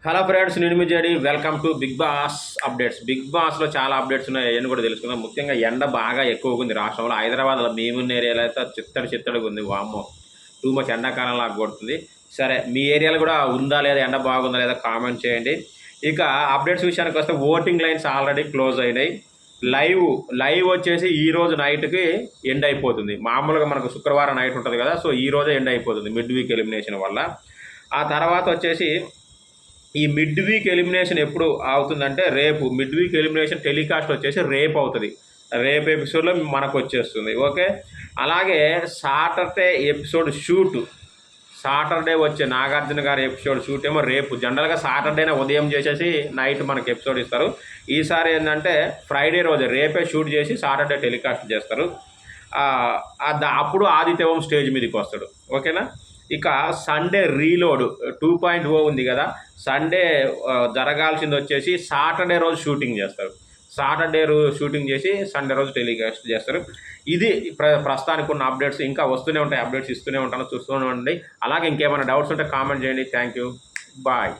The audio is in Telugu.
హలో ఫ్రెండ్స్, నేను మీ JD. Welcome to big boss updates. Big బాస్లో చాలా అప్డేట్స్ ఉన్నాయి, అవన్నీ కూడా తెలుసుకుందాం. ముఖ్యంగా ఎండ బాగా ఎక్కువగా ఉంది రాష్ట్రంలో. హైదరాబాద్లో మేమున్న ఏరియాలో అయితే చిత్తడిగా ఉంది. వామ్మో, టూ మచ్ ఎండాకాలం లాగా కొడుతుంది. సరే, మీ ఏరియాలో కూడా ఉందా లేదా, ఎండ బాగుందా లేదా కామెంట్ చేయండి. ఇక అప్డేట్స్ విషయానికి వస్తే ఓటింగ్ లైన్స్ ఆల్రెడీ క్లోజ్ అయినాయి. లైవ్ వచ్చేసి ఈ రోజు నైట్కి ఎండ్ అయిపోతుంది. మామూలుగా మనకు శుక్రవారం నైట్ ఉంటుంది కదా, సో ఈ రోజే ఎండ్ అయిపోతుంది మిడ్ వీక్ ఎలిమినేషన్ వల్ల. ఆ తర్వాత వచ్చేసి ఈ మిడ్ వీక్ ఎలిమినేషన్ ఎప్పుడు అవుతుందంటే రేపు. మిడ్ వీక్ ఎలిమినేషన్ టెలికాస్ట్ వచ్చేసి రేపు అవుతుంది. రేపు ఎపిసోడ్లో మనకు వచ్చేస్తుంది. ఓకే, అలాగే సాటర్డే ఎపిసోడ్ సాటర్డే వచ్చే నాగార్జున గారి ఎపిసోడ్ షూట్ ఏమో రేపు. జనరల్గా సాటర్డేనే ఉదయం చేసేసి నైట్ మనకి ఎపిసోడ్ ఇస్తారు. ఈసారి ఏంటంటే ఫ్రైడే రోజు రేపే షూట్ చేసి సాటర్డే టెలికాస్ట్ చేస్తారు. అప్పుడు ఆదిత్యవం స్టేజ్ మీదకి వస్తాడు. ఓకేనా. ఇక సండే రీలోడ్ 2.0 ఉంది కదా, సండే జరగాల్సింది వచ్చేసి సాటర్డే రోజు షూటింగ్ చేస్తారు. సాటర్డే రోజు షూటింగ్ చేసి సండే రోజు టెలికాస్ట్ చేస్తారు. ఇది ప్రస్తుతానికి ఉన్న అప్డేట్స్. ఇంకా వస్తూనే ఉంటాయి, అప్డేట్స్ ఇస్తూనే ఉంటాను, చూస్తూనే ఉండండి. అలాగే ఇంకేమైనా డౌట్స్ ఉంటే కామెంట్ చేయండి. Thank you, bye.